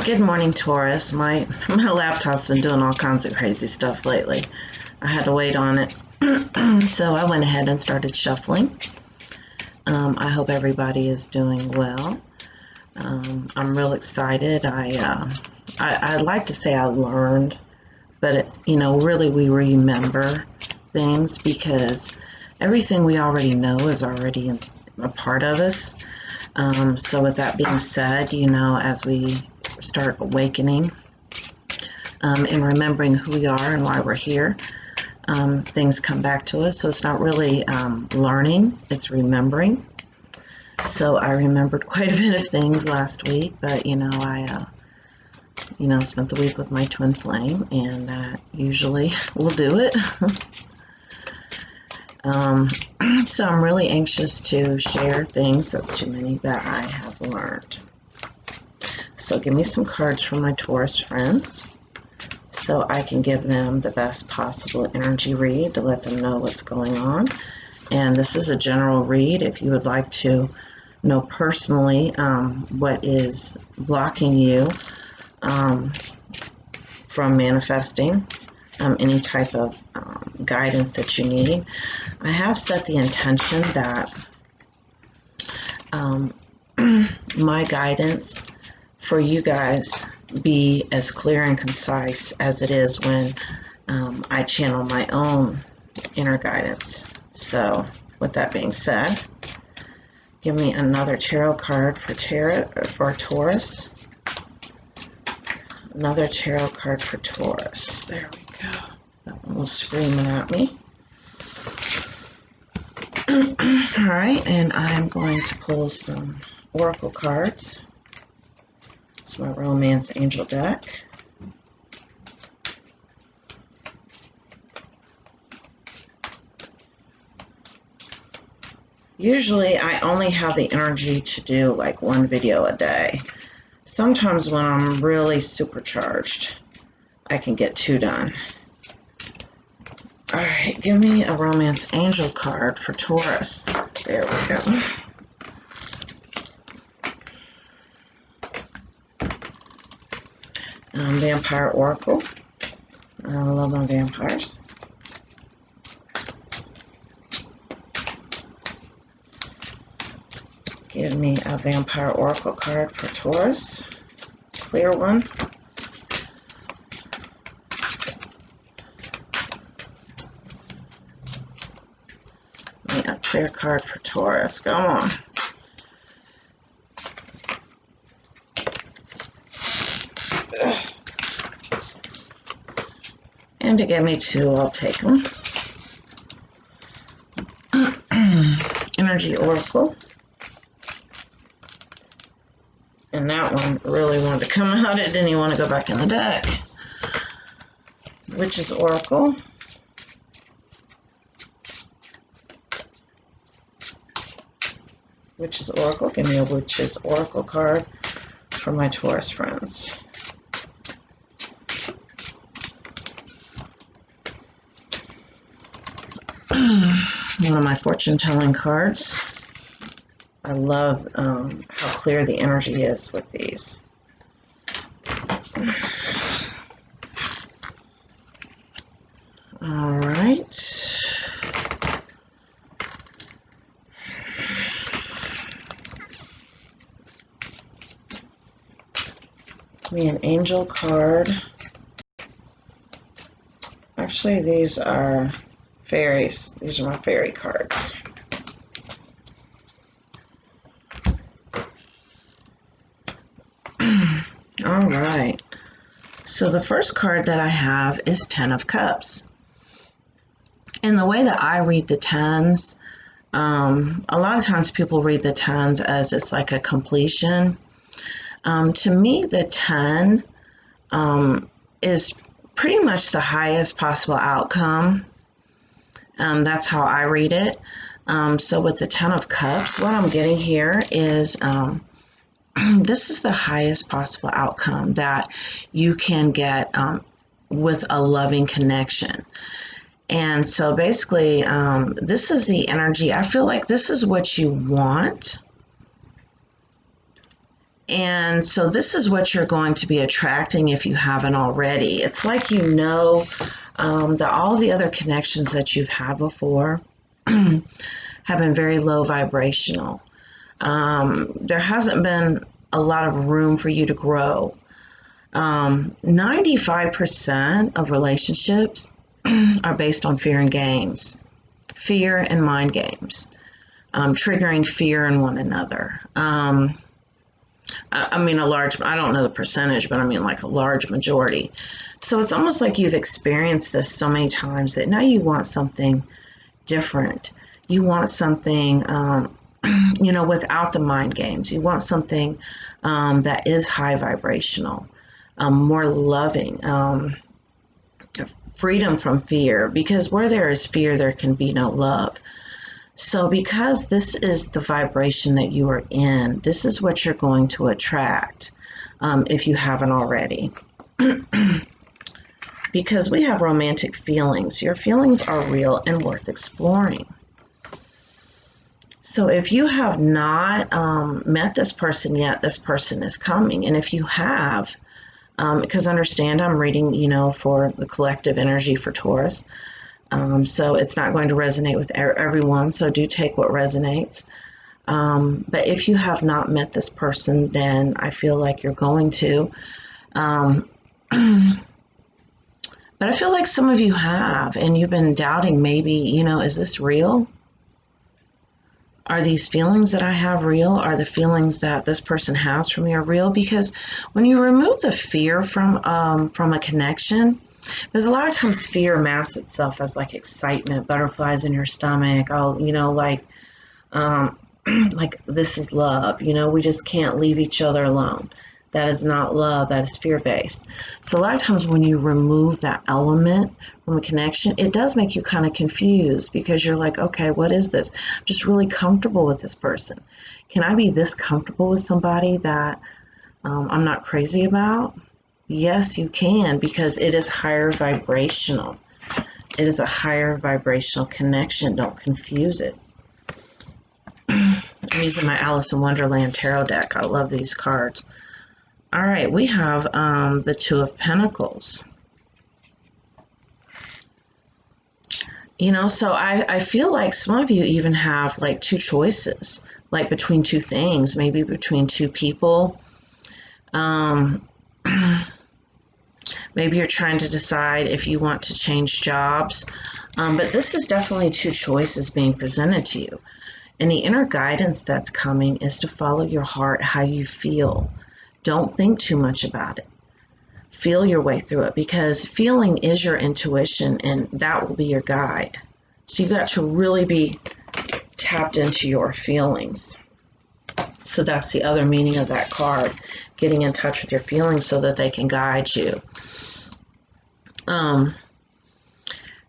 Good morning, Taurus. My laptop's been doing all kinds of crazy stuff lately. I had to wait on it. So I went ahead and started shuffling. I hope everybody is doing well. I'm real excited. I'd like to say I learned, but really we remember things because everything we already know is already a part of us. So with that being said, as we start awakening and remembering who we are and why we're here, things come back to us. So it's not really learning, it's remembering. So I remembered quite a bit of things last week, but I spent the week with my twin flame, and that usually will do it. So I'm really anxious to share things, that's too many, that I have learned. So give me some cards from my Taurus friends so I can give them the best possible energy read to let them know what's going on. And this is a general read. If you would like to know personally what is blocking you from manifesting any type of guidance that you need, I have set the intention that my guidance for you guys be as clear and concise as it is when I channel my own inner guidance. So with that being said, give me another tarot card for Taurus. Another tarot card for Taurus. There we go. That one was screaming at me. All right, and I'm going to pull some oracle cards. It's my Romance Angel deck. Usually I only have the energy to do like one video a day. Sometimes when I'm really supercharged, I can get two done. All right, give me a Romance Angel card for Taurus. There we go. Vampire Oracle. I love my vampires. Give me a Vampire Oracle card for Taurus. Clear one. Give me a clear card for Taurus. Come on. And to give me two, I'll take them. Energy Oracle. And that one really wanted to come out. It didn't even want to go back in the deck. Witch's Oracle. Witch's Oracle. Give me a Witch's Oracle card for my Taurus friends. One of my fortune-telling cards. I love how clear the energy is with these. All right. Give me an angel card. Actually, these are fairies. These are my fairy cards. All right. So the first card that I have is Ten of Cups. And the way that I read the tens, a lot of times people read the tens as it's like a completion. To me, the 10 is pretty much the highest possible outcome. That's how I read it. So with the Ten of Cups, what I'm getting here is this is the highest possible outcome that you can get with a loving connection. And so basically, this is the energy. I feel like this is what you want. And so this is what you're going to be attracting if you haven't already. It's like that all the other connections that you've had before have been very low vibrational. There hasn't been a lot of room for you to grow. 95% of relationships are based on fear and games, fear and mind games, triggering fear in one another. I mean, I don't know the percentage, but I mean like a large majority. So it's almost like you've experienced this so many times that now you want something different. You want something, without the mind games. You want something that is high vibrational, more loving, freedom from fear, because where there is fear, there can be no love. So because this is the vibration that you are in, this is what you're going to attract if you haven't already. Because we have romantic feelings. Your feelings are real and worth exploring. So if you have not met this person yet, this person is coming. And if you have, because understand I'm reading, for the collective energy for Taurus. So it's not going to resonate with everyone, so do take what resonates. But if you have not met this person, then I feel like you're going to. But I feel like some of you have, and you've been doubting maybe, is this real? Are these feelings that I have real? Are the feelings that this person has for me are real? Because when you remove the fear from a connection, because a lot of times fear masks itself as like excitement, butterflies in your stomach. Like this is love. We just can't leave each other alone. That is not love. That is fear-based. So a lot of times when you remove that element from a connection, it does make you kind of confused because you're like, okay, what is this? I'm just really comfortable with this person. Can I be this comfortable with somebody that I'm not crazy about? Yes, you can, because it is higher vibrational. It is a higher vibrational connection. Don't confuse it. I'm using my Alice in Wonderland tarot deck. I love these cards. All right, we have the Two of Pentacles. So I feel like some of you even have like two choices, like between two things, maybe between two people. Maybe you're trying to decide if you want to change jobs. But this is definitely two choices being presented to you. And the inner guidance that's coming is to follow your heart, how you feel. Don't think too much about it. Feel your way through it, because feeling is your intuition and that will be your guide. So you got to really be tapped into your feelings. So that's the other meaning of that card, getting in touch with your feelings so that they can guide you.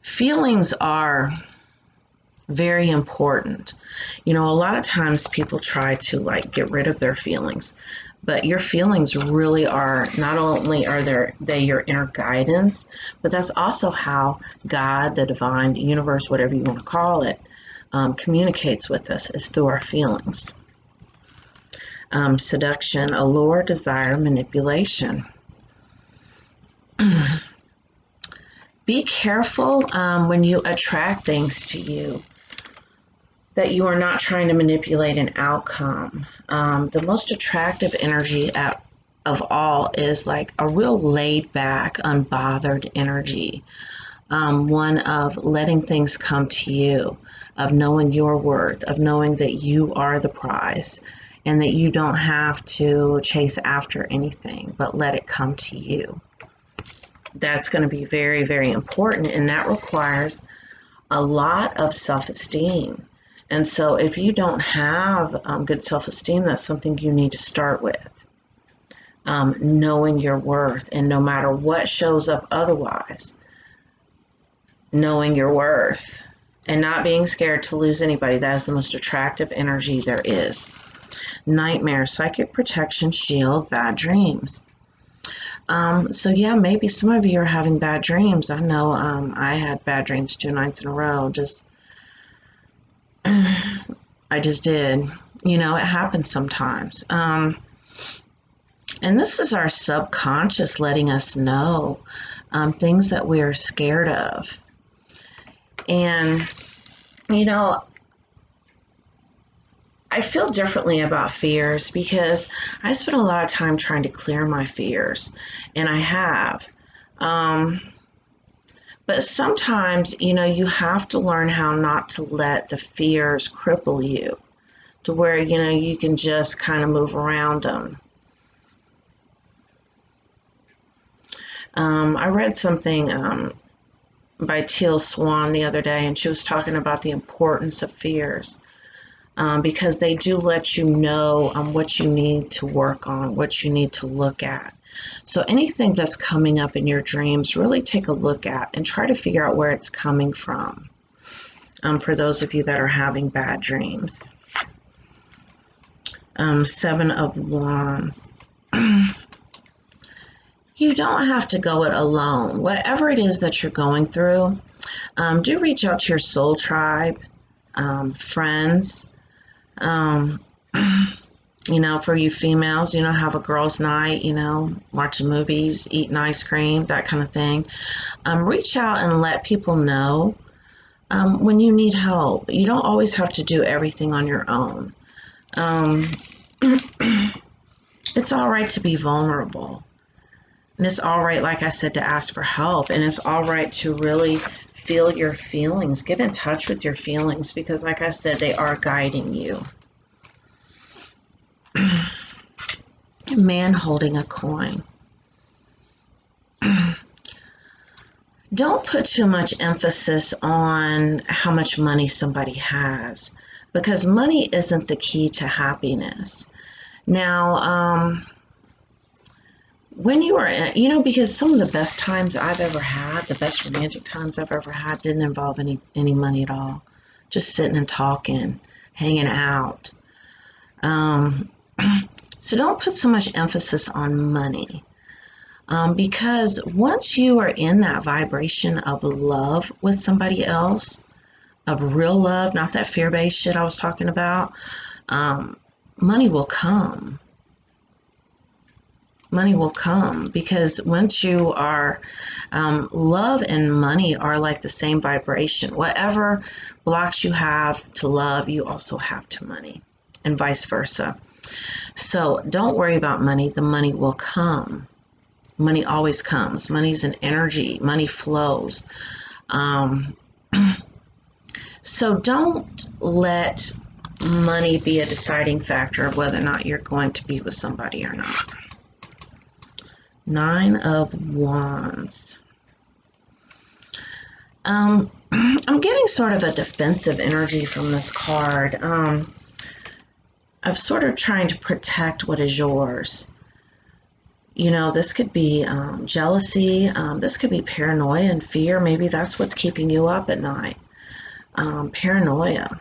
Feelings are very important. A lot of times people try to like get rid of their feelings, but your feelings really are, not only are they your inner guidance, but that's also how God, the divine, the universe, whatever you want to call it, communicates with us, is through our feelings. Seduction, allure, desire, manipulation. Be careful when you attract things to you that you are not trying to manipulate an outcome. The most attractive energy of all is like a real laid back, unbothered energy. One of letting things come to you, of knowing your worth, of knowing that you are the prize and that you don't have to chase after anything, but let it come to you. That's going to be very, very important, and that requires a lot of self-esteem. And so if you don't have good self-esteem, that's something you need to start with. Knowing your worth, and no matter what shows up otherwise, knowing your worth and not being scared to lose anybody. That is the most attractive energy there is. Nightmare, psychic protection, shield, bad dreams. So yeah, maybe some of you are having bad dreams. I know I had bad dreams 2 nights in a row. I just did. It happens sometimes. And this is our subconscious letting us know things that we are scared of. And, you know, I feel differently about fears because I spent a lot of time trying to clear my fears, and I have. Um, but sometimes, you have to learn how not to let the fears cripple you to where, you can just kind of move around them. I read something by Teal Swan the other day, and she was talking about the importance of fears. Because they do let you know what you need to work on, what you need to look at. So anything that's coming up in your dreams, really take a look at and try to figure out where it's coming from, for those of you that are having bad dreams. Seven of Wands. You don't have to go it alone. Whatever it is that you're going through, do reach out to your soul tribe, friends, for you females, have a girls' night, watching movies, eating ice cream, that kind of thing. Reach out and let people know when you need help. You don't always have to do everything on your own. It's all right to be vulnerable. And it's all right, like I said, to ask for help. And it's all right to really feel your feelings. Get in touch with your feelings because, like I said, they are guiding you. Man holding a coin. Don't put too much emphasis on how much money somebody has because money isn't the key to happiness. Now, when you are, because some of the best times I've ever had, the best romantic times I've ever had didn't involve any money at all. Just sitting and talking, hanging out. So don't put so much emphasis on money. Because once you are in that vibration of love with somebody else, of real love, not that fear-based shit I was talking about, money will come. Money will come because once you are, love and money are like the same vibration. Whatever blocks you have to love, you also have to money, and vice versa. So don't worry about money. The money will come. Money always comes. Money's an energy. Money flows. So don't let money be a deciding factor of whether or not you're going to be with somebody or not. Nine of Wands. I'm getting sort of a defensive energy from this card. I'm sort of trying to protect what is yours. This could be jealousy. This could be paranoia and fear. Maybe that's what's keeping you up at night. Paranoia.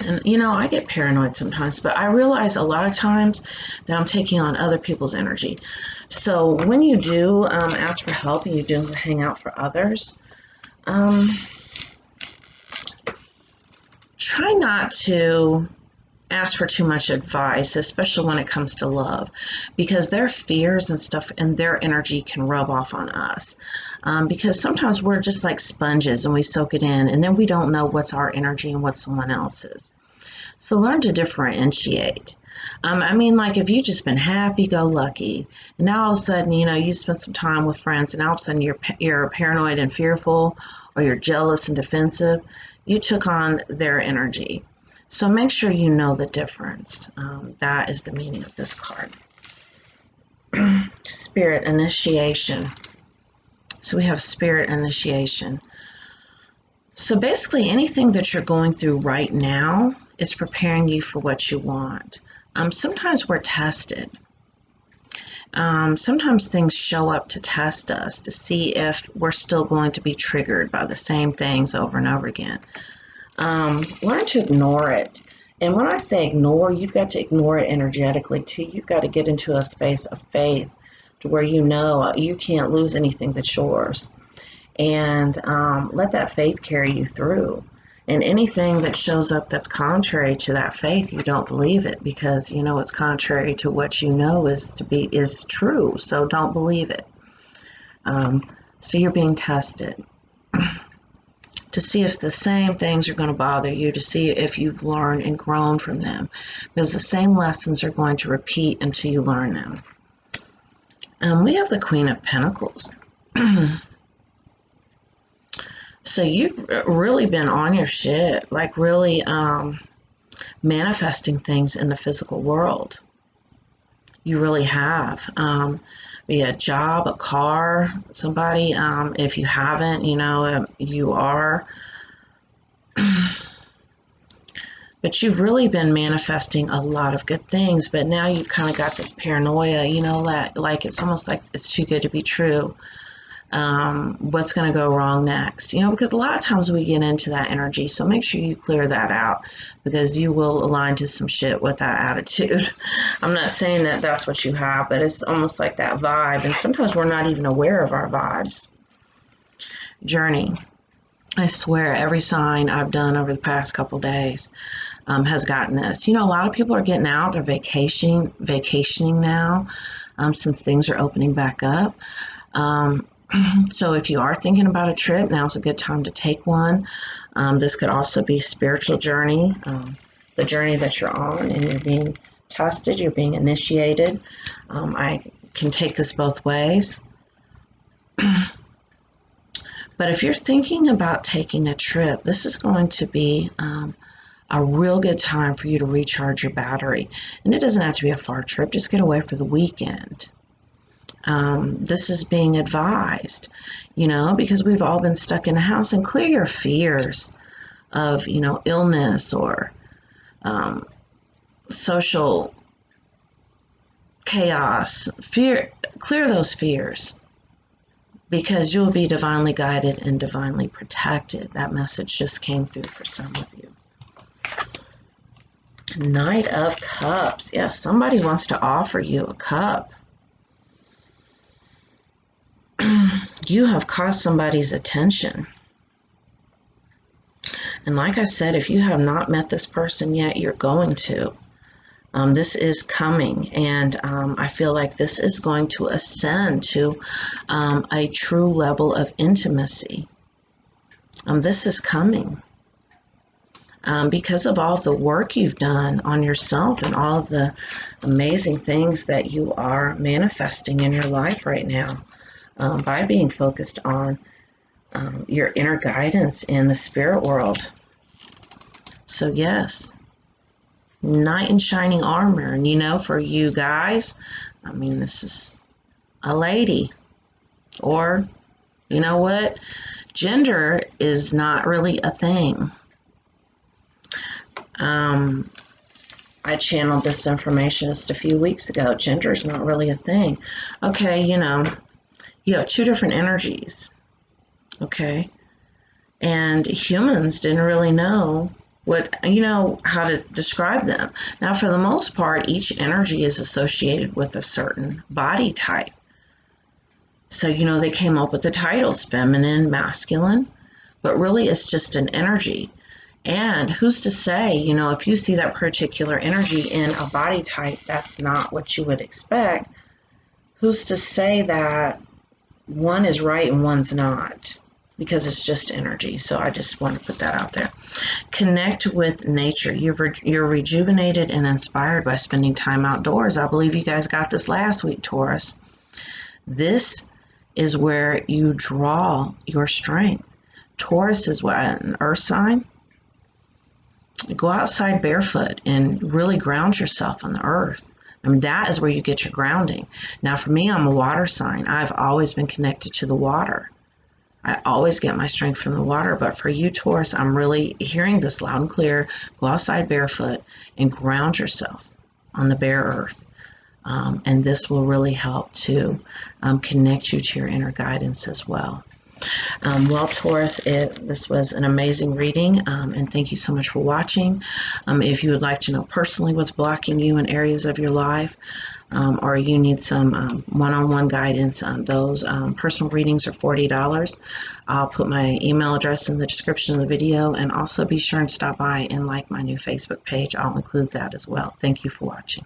And, I get paranoid sometimes, but I realize a lot of times that I'm taking on other people's energy. So when you do ask for help and you do hang out for others, try not to ask for too much advice, especially when it comes to love, because their fears and stuff and their energy can rub off on us. Because sometimes we're just like sponges and we soak it in, and then we don't know what's our energy and what someone else's. So learn to differentiate. Like if you've just been happy-go-lucky, and now all of a sudden, you spend some time with friends, and all of a sudden you're paranoid and fearful, or you're jealous and defensive, you took on their energy. So make sure you know the difference. That is the meaning of this card. Spirit initiation. So we have spirit initiation. So basically anything that you're going through right now is preparing you for what you want. Sometimes we're tested. Sometimes things show up to test us to see if we're still going to be triggered by the same things over and over again. Learn to ignore it. And when I say ignore, you've got to ignore it energetically too. You've got to get into a space of faith to where you can't lose anything that's yours. And let that faith carry you through. And anything that shows up that's contrary to that faith, you don't believe it, because you know it's contrary to what you know is true. So don't believe it. So you're being tested to see if the same things are going to bother you, to see if you've learned and grown from them, because the same lessons are going to repeat until you learn them. We have the Queen of Pentacles. So you've really been on your shit, like really manifesting things in the physical world. You really have. Be a job, a car, somebody. If you haven't, you know, you are. But you've really been manifesting a lot of good things. But now you've kind of got this paranoia, you know, like it's almost like it's too good to be true. What's going to go wrong next, you know, because a lot of times we get into that energy. So make sure you clear that out, because you will align to some shit with that attitude. I'm not saying that that's what you have, but it's almost like that vibe. And sometimes we're not even aware of our vibes. Journey. I swear every sign I've done over the past couple days has gotten this. You know, a lot of people are getting out. They're vacationing now since things are opening back up. So if you are thinking about a trip, now's a good time to take one. This could also be a spiritual journey, the journey that you're on, and you're being tested, you're being initiated. I can take this both ways. But if you're thinking about taking a trip, this is going to be a real good time for you to recharge your battery. And it doesn't have to be a far trip, just get away for the weekend. This is being advised, you know, because we've all been stuck in the house. And clear your fears of, you know, illness or social chaos. Clear those fears, because you'll be divinely guided and divinely protected. That message just came through for some of you. Knight of Cups. Yes, somebody wants to offer you a cup. You have caught somebody's attention. And like I said, if you have not met this person yet, you're going to. This is coming, and I feel like this is going to ascend to a true level of intimacy. This is coming. Because of all of the work you've done on yourself and all of the amazing things that you are manifesting in your life right now. By being focused on your inner guidance in the spirit world. So yes, knight in shining armor. And you know, for you guys, I mean, this is a lady. Or, you know what? Gender is not really a thing. I channeled this information just a few weeks ago. Gender is not really a thing. Okay, you know, you have two different energies, okay? And humans didn't really know how to describe them. Now, for the most part, each energy is associated with a certain body type. So, you know, they came up with the titles, feminine, masculine, but really it's just an energy. And who's to say, you know, if you see that particular energy in a body type, that's not what you would expect. Who's to say that one is right and one's not, because it's just energy. So I just want to put that out there. Connect with nature. You're rejuvenated and inspired by spending time outdoors. I believe you guys got this last week, Taurus. This is where you draw your strength. Taurus is what, an earth sign? Go outside barefoot and really ground yourself on the earth. I mean, that is where you get your grounding. Now, for me, I'm a water sign. I've always been connected to the water. I always get my strength from the water. But for you, Taurus, I'm really hearing this loud and clear. Go outside barefoot and ground yourself on the bare earth. And this will really help to connect you to your inner guidance as well. Well, Taurus, this was an amazing reading, and thank you so much for watching. If you would like to know personally what's blocking you in areas of your life, or you need some one-on-one guidance, those personal readings are $40. I'll put my email address in the description of the video, and also be sure and stop by and like my new Facebook page. I'll include that as well. Thank you for watching.